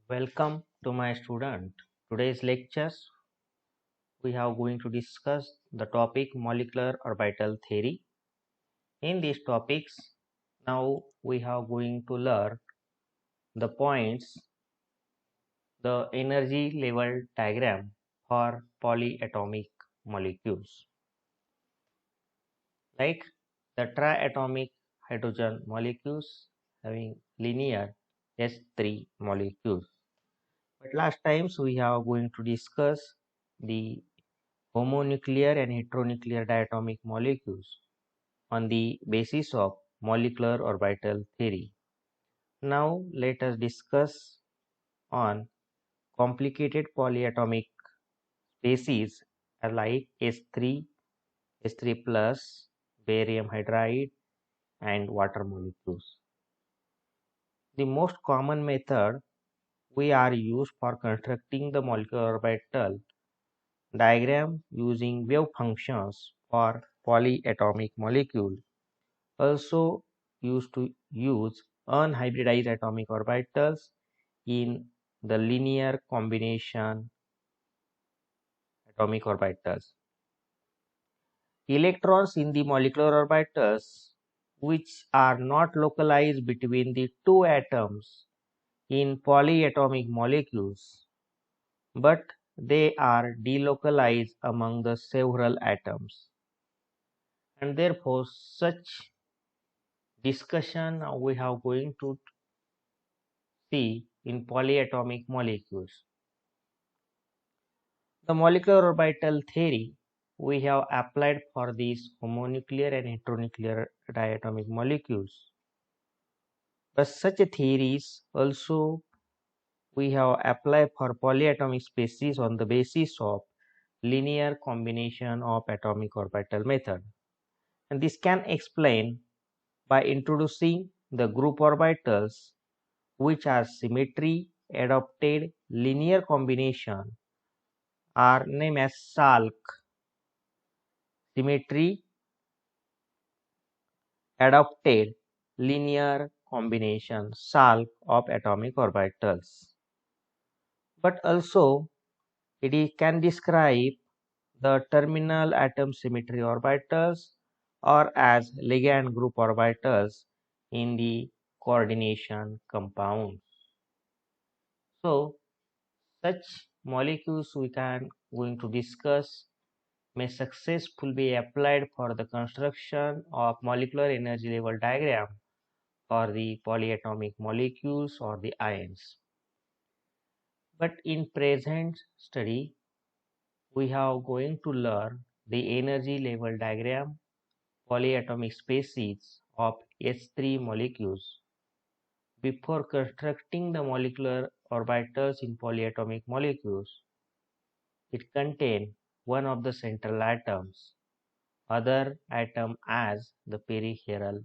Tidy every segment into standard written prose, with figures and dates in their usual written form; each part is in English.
Welcome to my student. Today's lectures we are going to discuss the topic molecular orbital theory. In these topics, now we are going to learn the points, the energy level diagram for polyatomic molecules, like the triatomic hydrogen molecules having linear S3 molecules. But last times we are going to discuss the homonuclear and heteronuclear diatomic molecules on the basis of molecular orbital theory. Now let us discuss on complicated polyatomic species like S3, S3 plus, barium hydride and water molecules. The most common method we are used for constructing the molecular orbital diagram using wave functions for polyatomic molecule. Also used to use unhybridized atomic orbitals in the linear combination atomic orbitals. Electrons in the molecular orbitals which are not localized between the two atoms in polyatomic molecules, but they are delocalized among the several atoms, and therefore such discussion we are going to see in polyatomic molecules. The molecular orbital theory we have applied for these homonuclear and heteronuclear diatomic molecules. But such theories also we have applied for polyatomic species on the basis of linear combination of atomic orbital method. And this can explain by introducing the group orbitals which are symmetry adapted linear combination are named as Salk symmetry adapted linear combination Salk of atomic orbitals. But also can describe the terminal atom symmetry orbitals or as ligand group orbitals in the coordination compounds. So such molecules we can going to discuss may successfully be applied for the construction of molecular energy level diagram for the polyatomic molecules or the ions. But in present study, we are going to learn the energy level diagram polyatomic species of H3 molecules. Before constructing the molecular orbitals in polyatomic molecules, it contains one of the central atoms, other atom as the peripheral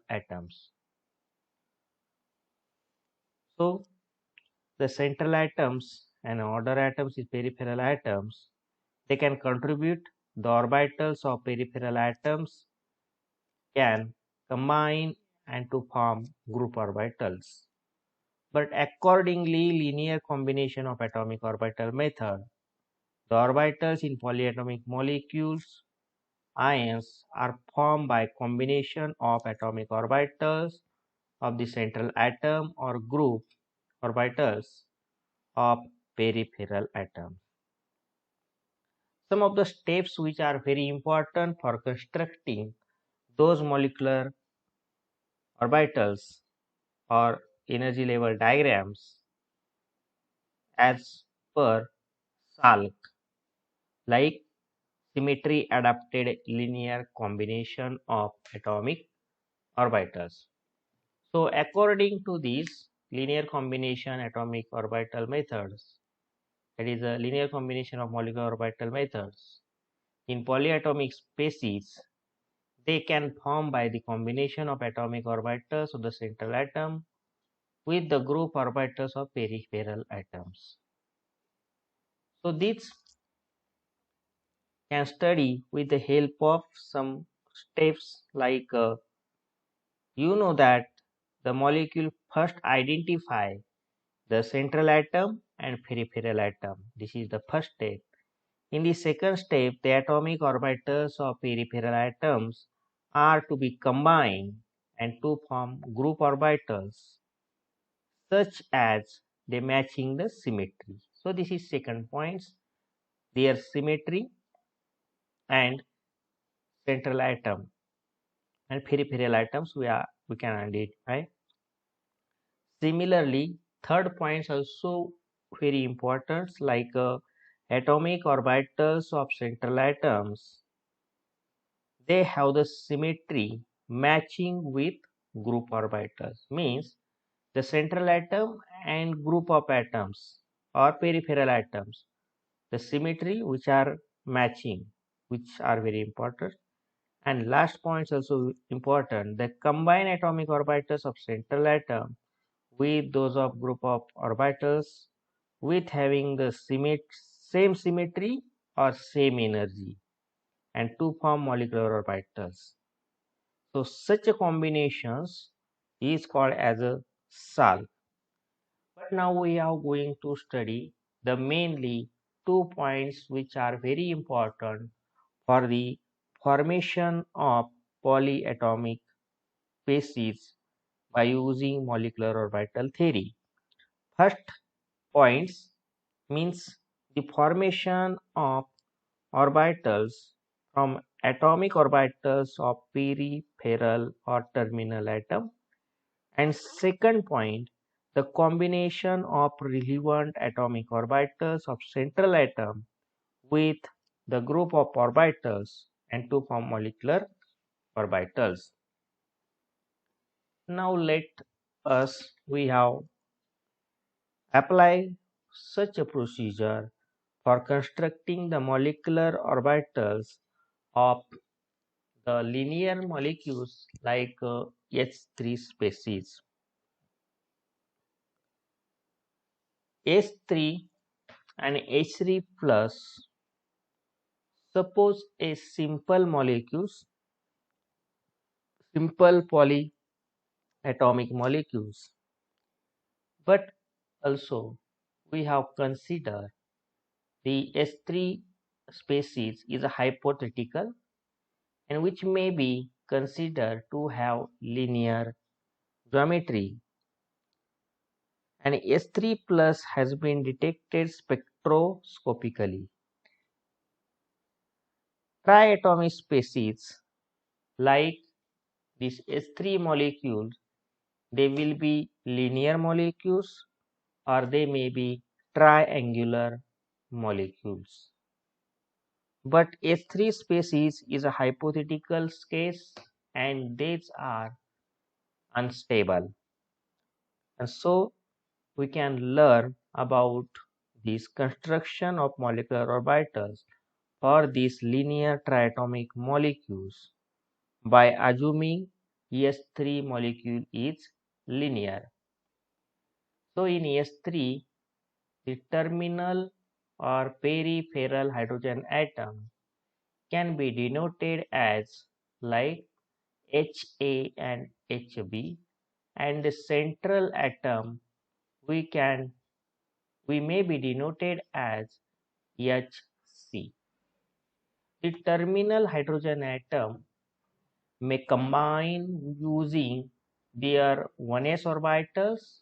atoms. So the central atoms and other atoms is peripheral atoms. They can contribute the orbitals of peripheral atoms can combine and to form group orbitals. But accordingly, linear combination of atomic orbital method, the orbitals in polyatomic molecules ions are formed by combination of atomic orbitals of the central atom or group orbitals of peripheral atoms. Some of the steps which are very important for constructing those molecular orbitals or energy level diagrams as per Salk, like symmetry adapted linear combination of atomic orbitals. So according to these linear combination atomic orbital methods, that is a linear combination of molecular orbital methods in polyatomic species, they can form by the combination of atomic orbitals of the central atom with the group orbitals of peripheral atoms. So this can study with the help of some steps like you know that the molecule first identify the central atom and peripheral atom. This is the first step. In the second step, the atomic orbitals of peripheral atoms are to be combined and to form group orbitals such as they matching the symmetry. So this is second points, their symmetry and central atom and peripheral atoms we can identify. Similarly, third point is also very important, like atomic orbitals of central atoms. They have the symmetry matching with group orbitals. Means the central atom and group of atoms or peripheral atoms, the symmetry which are matching, which are very important. And last point is also important. The combined atomic orbitals of central atom with those of group of orbitals with having the same symmetry or same energy and to form molecular orbitals. So such a combinations is called as a SAL. But now we are going to study the mainly 2 points which are very important for the formation of polyatomic species by using molecular orbital theory. First points means the formation of orbitals from atomic orbitals of peripheral or terminal atom, and second point, the combination of relevant atomic orbitals of central atom with the group of orbitals and to form molecular orbitals. Now let us we have apply such a procedure for constructing the molecular orbitals of the linear molecules like H3 species. H3 and H3 plus, suppose a simple molecules, simple polyatomic molecules, but also we have considered the H3 species is a hypothetical and which may be considered to have linear geometry, and S3 plus has been detected spectroscopically. Triatomic species like this S3 molecules, they will be linear molecules or they may be triangular molecules. But S3 species is a hypothetical case and these are unstable. And so we can learn about this construction of molecular orbitals for these linear triatomic molecules by assuming S3 molecule is linear. So in S3, the terminal or peripheral hydrogen atom can be denoted as like Ha and Hb, and the central atom we may be denoted as Hc. The terminal hydrogen atom may combine using their 1s orbitals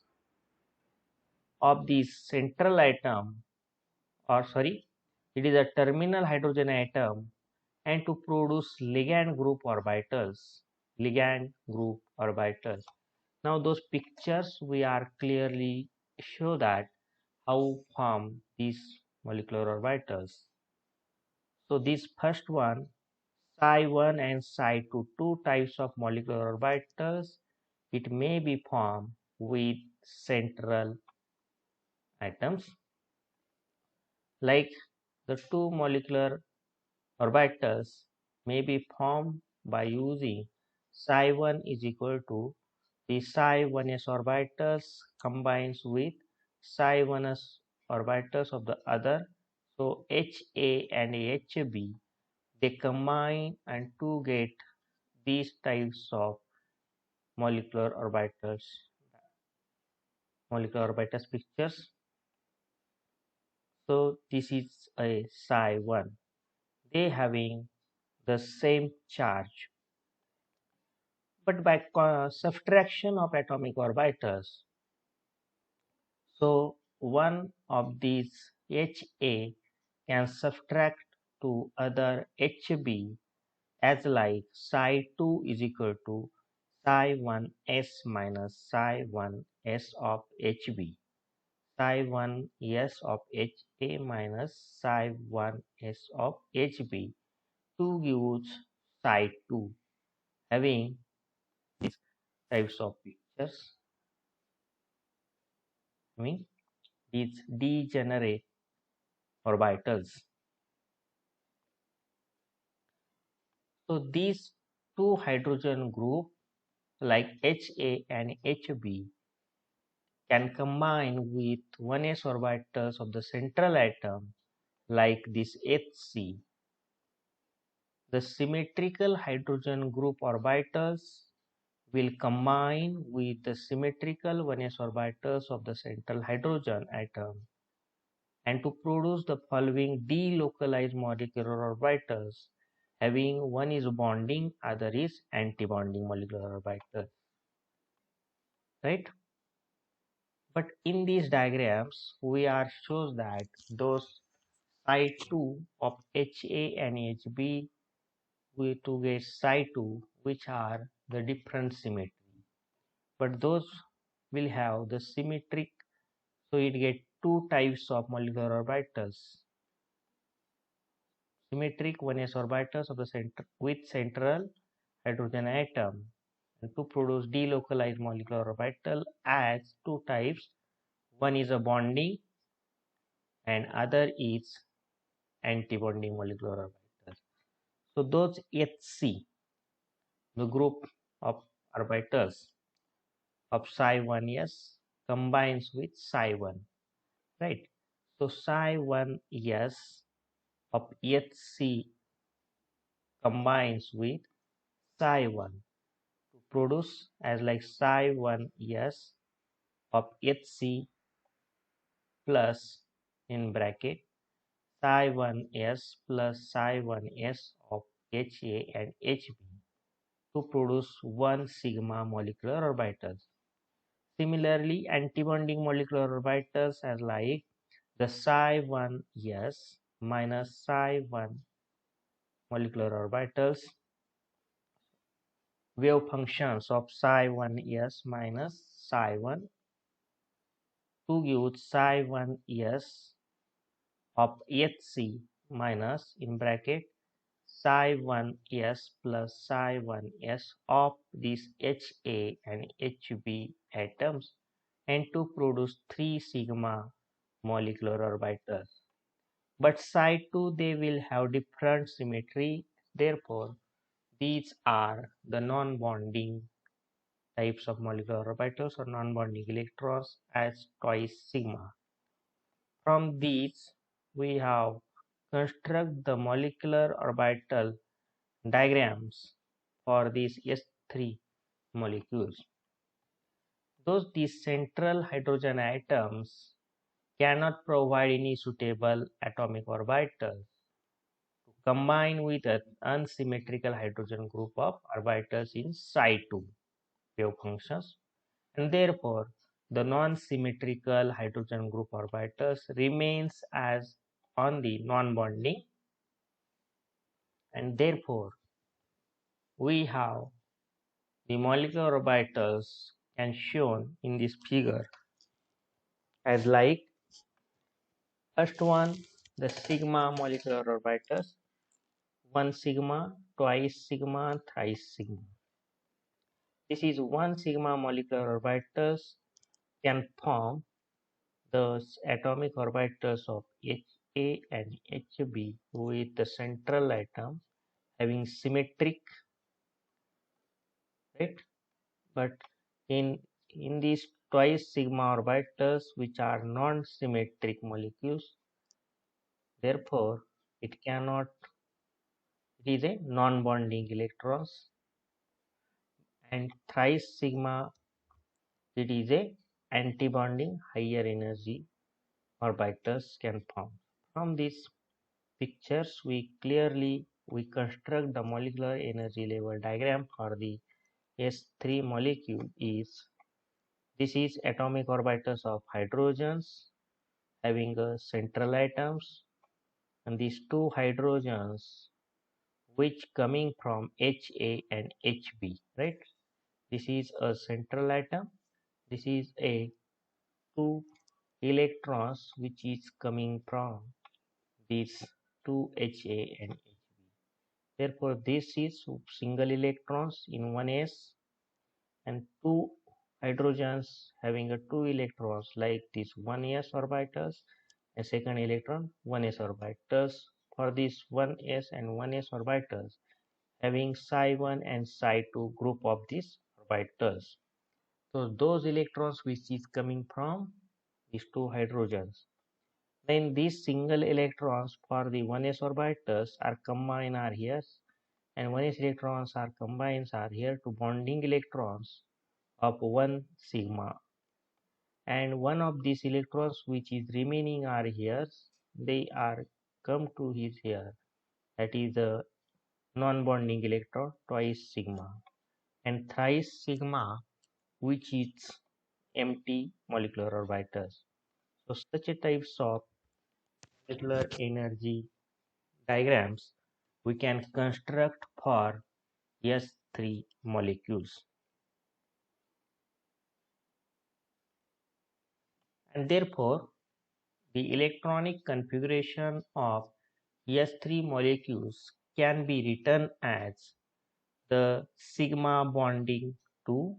of the central atom, or sorry, it is a terminal hydrogen atom, and to produce ligand group orbitals. Now those pictures we are clearly show that how form these molecular orbitals. So this first one, Psi1 and Psi2, two types of molecular orbitals, it may be formed with central atoms, like the two molecular orbitals may be formed by using Psi1 is equal to the Psi1s orbitals combines with Psi1s orbitals of the other. So Ha and Hb, they combine and to get these types of molecular orbitals. molecular orbitals pictures. So this is a psi1. They having the same charge, but by subtraction of atomic orbitals, so one of these HA can subtract to other HB as like psi2 is equal to psi1s minus psi1s of HB, psi1s of HA minus psi1s of HB to gives psi2 having these types of pictures, I mean these degenerate orbitals. So these two hydrogen group like HA and HB can combine with 1s orbitals of the central atom like this HC. The symmetrical hydrogen group orbitals will combine with the symmetrical 1s orbitals of the central hydrogen atom and to produce the following delocalized molecular orbitals having one is bonding, other is anti-bonding molecular orbital, right? But in these diagrams, we are shows that those psi2 of HA and HB we to get psi2 which are the different symmetry, but those will have the symmetric, so it get two types of molecular orbitals, symmetric 1s orbitals of the center with central hydrogen atom and to produce delocalized molecular orbital as two types, one is a bonding and other is anti-bonding molecular orbitals. So those HC, the group of orbitals of psi1s combines with psi1, right? So psi1s of HC combines with psi1 to produce as like psi1s of HC plus in bracket psi1s plus psi1s of HA and HB to produce 1 sigma molecular orbitals. Similarly, antibonding molecular orbitals are like the psi1s minus psi1 molecular orbitals, wave functions of psi1s minus psi1 to give psi1s of HC minus in bracket psi1s plus psi1s of these HA and HB atoms and to produce 3 sigma molecular orbitals. But psi2 they will have different symmetry, therefore these are the non-bonding types of molecular orbitals or non-bonding electrons as twice sigma. From these we have construct the molecular orbital diagrams for these S3 molecules. These central hydrogen atoms cannot provide any suitable atomic orbital to combine with an unsymmetrical hydrogen group of orbitals in psi2 wave functions, and therefore the non-symmetrical hydrogen group orbitals remains as on the non-bonding, and therefore we have the molecular orbitals can shown in this figure as like first one the sigma molecular orbitals, 1 sigma, twice sigma, thrice sigma. This is 1 sigma molecular orbitals can form the atomic orbitals of HA and HB with the central atom having symmetric, right? But in these twice sigma orbitals which are non-symmetric molecules, therefore it cannot, it is a non-bonding electrons, and thrice sigma it is a antibonding higher energy orbitals can form. From these pictures, we construct the molecular energy level diagram for the S3 molecule. This is atomic orbitals of hydrogens having a central atoms, and these two hydrogens which coming from Ha and Hb, right? This is a central atom. This is a two electrons which is coming from these two Ha and Hb. Therefore, this is single electrons in one s and two hydrogens having a two electrons like this 1s orbitals and second electron 1s orbitals. For this 1s and 1s orbitals having psi 1 and psi 2 group of these orbitals. So those electrons which is coming from these two hydrogens. Then these single electrons for the 1s orbitals are combined are here, and 1s electrons are combined are here to bonding electrons of 1 sigma, and one of these electrons which is remaining are here, they are come to his here, that is a non-bonding electron twice sigma, and thrice sigma which is empty molecular orbitals. So such a types of molecular energy diagrams we can construct for S3 molecules, and therefore the electronic configuration of S3 molecules can be written as the sigma bonding 2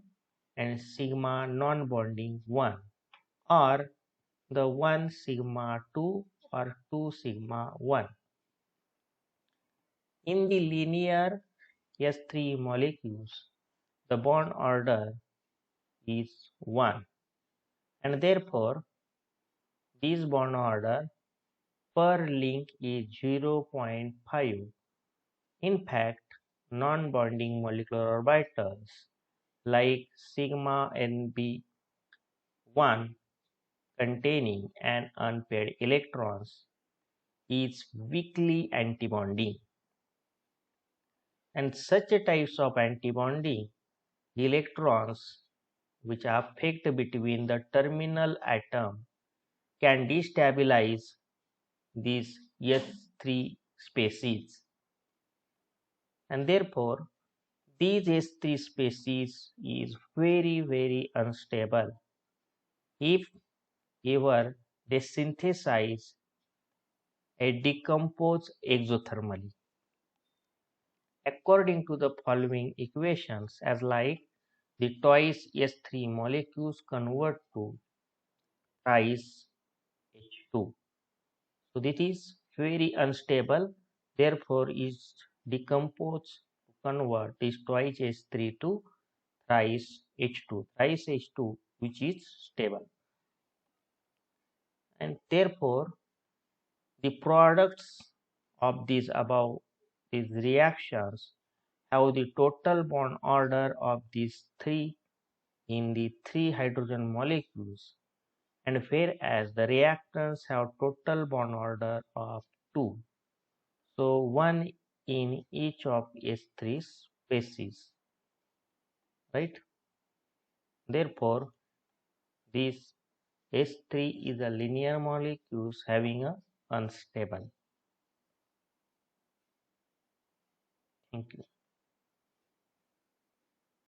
and sigma non-bonding 1, or the 1 sigma 2 or 2 sigma 1. In the linear S3 molecules, the bond order is 1, and therefore this bond order per link is 0.5. In fact, non-bonding molecular orbitals like sigma Nb1 containing an unpaired electrons is weakly antibonding, and such a types of antibonding electrons which affect between the terminal atom can destabilize these S3 species, and therefore these S3 species is very unstable if ever they synthesize a decompose exothermally. According to the following equations, as like the twice S3 molecules convert to thrice H2. So this is very unstable, therefore is decomposed to convert this twice H3 to thrice H2 which is stable, and therefore the products of these above these reactions have the total bond order of these three in the three hydrogen molecules, and whereas the reactants have total bond order of 2, so 1 in each of S3 species, right? Therefore this S3 is a linear molecules having a unstable. Thank you.